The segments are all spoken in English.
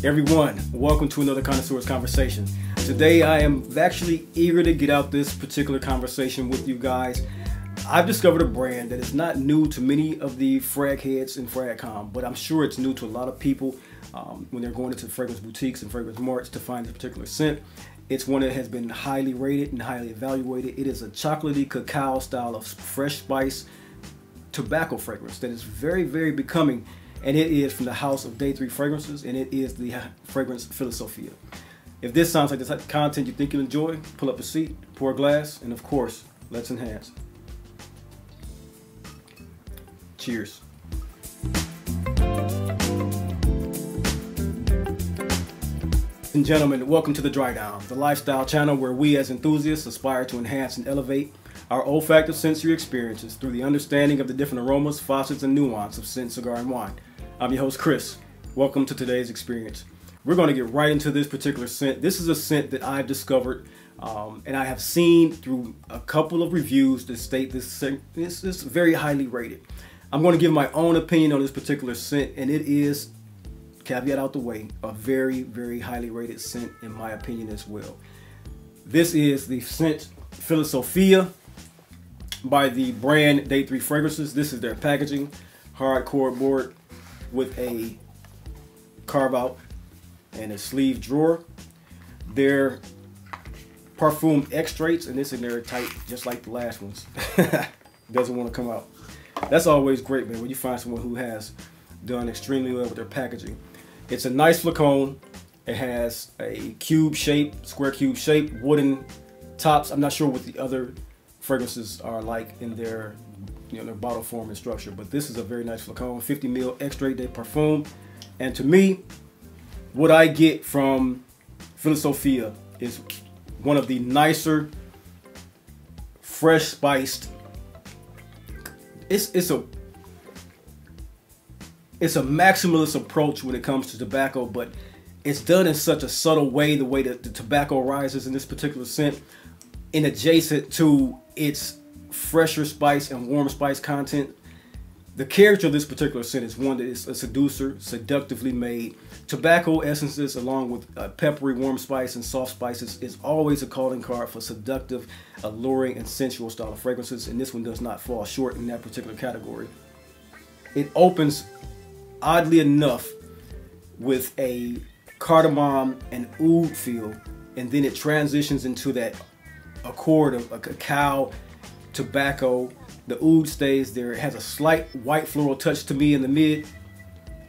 Everyone, welcome to another Connoisseur's Conversation. Today I am actually eager to get out this particular conversation with you guys. I've discovered a brand that is not new to many of the frag heads in fragcom, but I'm sure it's new to a lot of people when they're going into fragrance boutiques and fragrance marts to find this particular scent. It's one that has been highly rated and highly evaluated. It is a chocolatey cacao style of fresh spice tobacco fragrance that is very, very becoming. And it is from the house of Day 3 Fragrances, and it is the fragrance Filosofia. If this sounds like the type of content you think you'll enjoy, pull up a seat, pour a glass, and of course, let's enhance. Cheers. Ladies and gentlemen, welcome to The Dry Down, the lifestyle channel where we as enthusiasts aspire to enhance and elevate our olfactive sensory experiences through the understanding of the different aromas, facets, and nuance of scent, cigar, and wine. I'm your host, Chris. Welcome to today's experience. We're going to get right into this particular scent. This is a scent that I've discovered and I have seen through a couple of reviews that state this scent is very highly rated. I'm going to give my own opinion on this particular scent, and it is, caveat out the way, a very, very highly rated scent in my opinion as well. This is the scent Filosofia by the brand Day 3 Fragrances. This is their packaging, hard cardboard with a carve out and a sleeve drawer. Their parfum extraits, and this in there tight just like the last ones. Doesn't want to come out. That's always great, man, when you find someone who has done extremely well with their packaging. It's a nice flacon. It has a cube shape, square cube shape, wooden tops. I'm not sure what the other fragrances are like in their, their bottle form and structure, but this is a very nice flacon, 50 ml extrait de parfum. And to me, what I get from Filosofia is one of the nicer, fresh spiced. It's a maximalist approach when it comes to tobacco, but it's done in such a subtle way, the way that the tobacco rises in this particular scent, in adjacent to its fresher spice and warm spice content. The character of this particular scent is one that is a seducer, seductively made. Tobacco essences along with peppery warm spice and soft spices is always a calling card for seductive, alluring, and sensual style of fragrances, and this one does not fall short in that particular category. It opens, oddly enough, with a cardamom and oud feel, and then it transitions into that accord of a cacao, tobacco. The oud stays there. It has a slight white floral touch to me in the mid,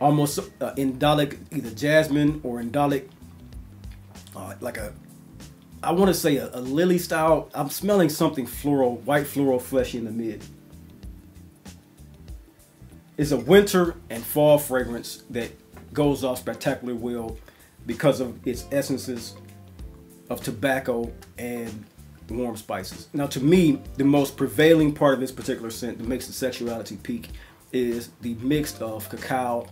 almost indolic, either jasmine or indolic, like I want to say a lily style. I'm smelling something floral, white floral, fleshy in the mid. It's a winter and fall fragrance that goes off spectacularly well because of its essences of tobacco and warm spices. Now, to me, the most prevailing part of this particular scent that makes the sexuality peak is the mix of cacao,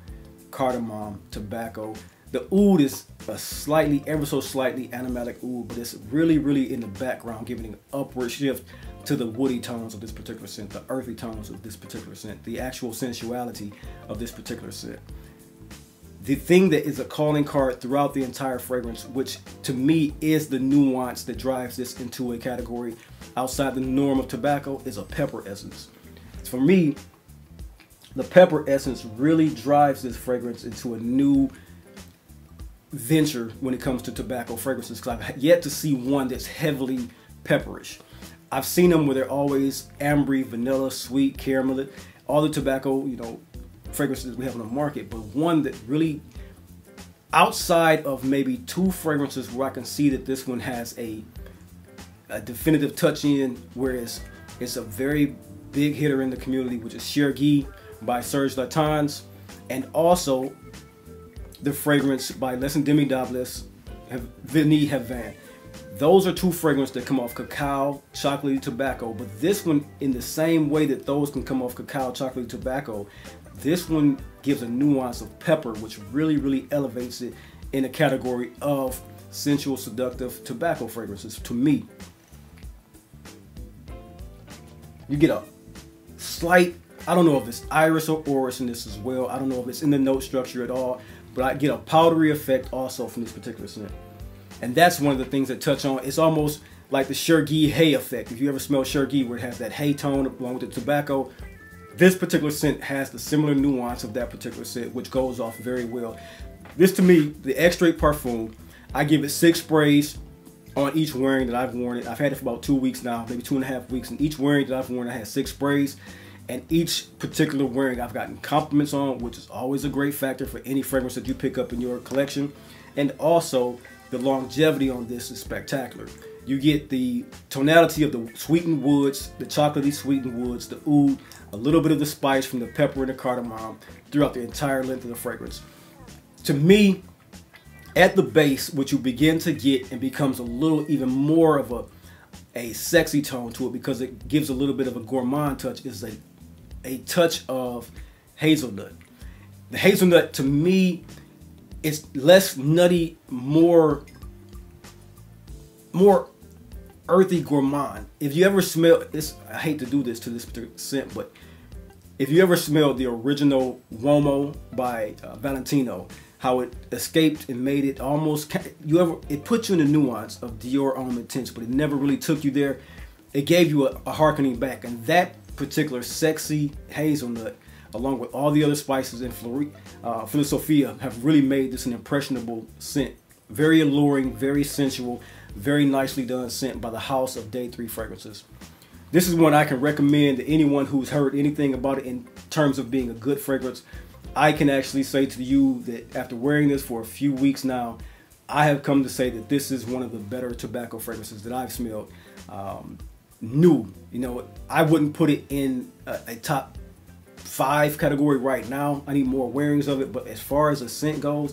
cardamom, tobacco. The oud is a slightly, ever so slightly aromatic oud, but it's really, really in the background, giving an upward shift to the woody tones of this particular scent, the earthy tones of this particular scent, the actual sensuality of this particular scent. The thing that is a calling card throughout the entire fragrance, which to me is the nuance that drives this into a category outside the norm of tobacco, is a pepper essence. For me, the pepper essence really drives this fragrance into a new venture when it comes to tobacco fragrances, because I've yet to see one that's heavily pepperish. I've seen them where they're always ambery, vanilla, sweet, caramel, all the tobacco, fragrances we have on the market, but one that really, outside of maybe two fragrances where I can see that this one has a definitive touch in, whereas it's a very big hitter in the community, which is Chergui by Serge Latans, and also the fragrance by Les Indémodables, Vanille Havane. Those are two fragrances that come off cacao, chocolatey tobacco, but this one, in the same way that those can come off cacao, chocolatey tobacco, this one gives a nuance of pepper, which really, really elevates it in a category of sensual, seductive tobacco fragrances to me. You get a slight, I don't know if it's iris or orris in this as well. I don't know if it's in the note structure at all, but I get a powdery effect also from this particular scent. And that's one of the things that touch on. It's almost like the Chergui hay effect. If you ever smell Chergui, where it has that hay tone along with the tobacco, this particular scent has the similar nuance of that particular scent, which goes off very well. This, to me, the extrait parfum, I give it 6 sprays on each wearing that I've worn it. I've had it for about 2 weeks now, maybe 2.5 weeks. And each wearing that I've worn, I had 6 sprays. And each particular wearing I've gotten compliments on, which is always a great factor for any fragrance that you pick up in your collection. And also, the longevity on this is spectacular. You get the tonality of the sweetened woods, the chocolatey sweetened woods, the oud, a little bit of the spice from the pepper and the cardamom throughout the entire length of the fragrance. To me, at the base, what you begin to get and becomes a little even more of a sexy tone to it, because it gives a little bit of a gourmand touch, is a touch of hazelnut. The hazelnut, to me, is less nutty, more earthy gourmand. If you ever smell this, I hate to do this to this particular scent, but if you ever smelled the original Uomo by Valentino, how it escaped and made it almost, it put you in the nuance of Dior Homme Intense, but it never really took you there. It gave you a harkening back, and that particular sexy hazelnut, along with all the other spices in Filosofia, have really made this an impressionable scent. Very alluring, very sensual, very nicely done scent by the house of Day 3 Fragrances. This is one I can recommend to anyone who's heard anything about it in terms of being a good fragrance. I can actually say to you that after wearing this for a few weeks now, I have come to say that this is one of the better tobacco fragrances that I've smelled. New, you know, I wouldn't put it in a top 5 category right now. I need more wearings of it, but as far as a scent goes,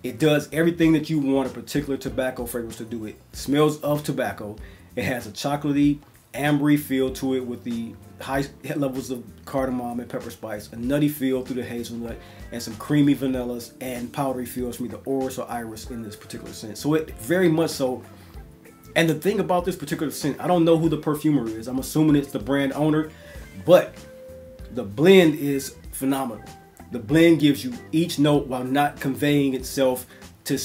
it does everything that you want a particular tobacco fragrance to do. It smells of tobacco. It has a chocolatey, ambery feel to it with the high levels of cardamom and pepper spice, a nutty feel through the hazelnut, and some creamy vanillas and powdery feels from either orris or iris in this particular scent. So it very much so. And the thing about this particular scent, I don't know who the perfumer is. I'm assuming it's the brand owner, but the blend is phenomenal. The blend gives you each note while not conveying itself to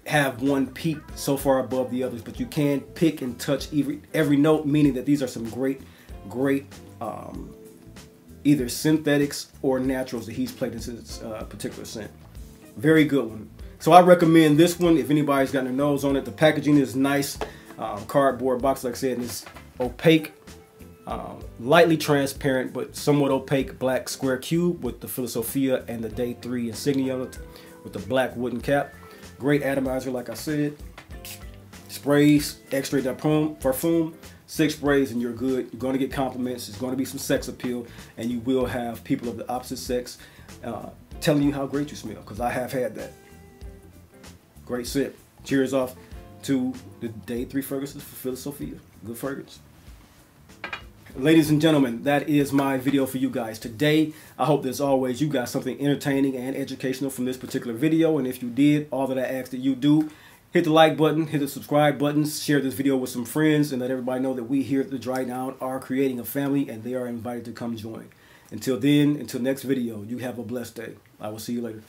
have one peak so far above the others, but you can pick and touch every note, meaning that these are some great either synthetics or naturals that he's played into this particular scent. Very good one. So I recommend this one if anybody's got their nose on it. The packaging is nice, cardboard box, like I said, and it's opaque, lightly transparent but somewhat opaque black square cube with the Filosofia and the Day 3 insignia on it with the black wooden cap. Great atomizer, like I said. Sprays, extrait parfum, 6 sprays and you're good. You're going to get compliments. There's going to be some sex appeal, and you will have people of the opposite sex telling you how great you smell, because I have had that. Great scent. Cheers off to the Day 3 fragrances for Filosofia. Good fragrance. Ladies and gentlemen, that is my video for you guys today. I hope that as always you got something entertaining and educational from this particular video, and if you did, all that I ask that you do, hit the like button, hit the subscribe button, share this video with some friends, and let everybody know that we here at The Dry Down are creating a family and they are invited to come join. Until then, until next video, you have a blessed day. I will see you later.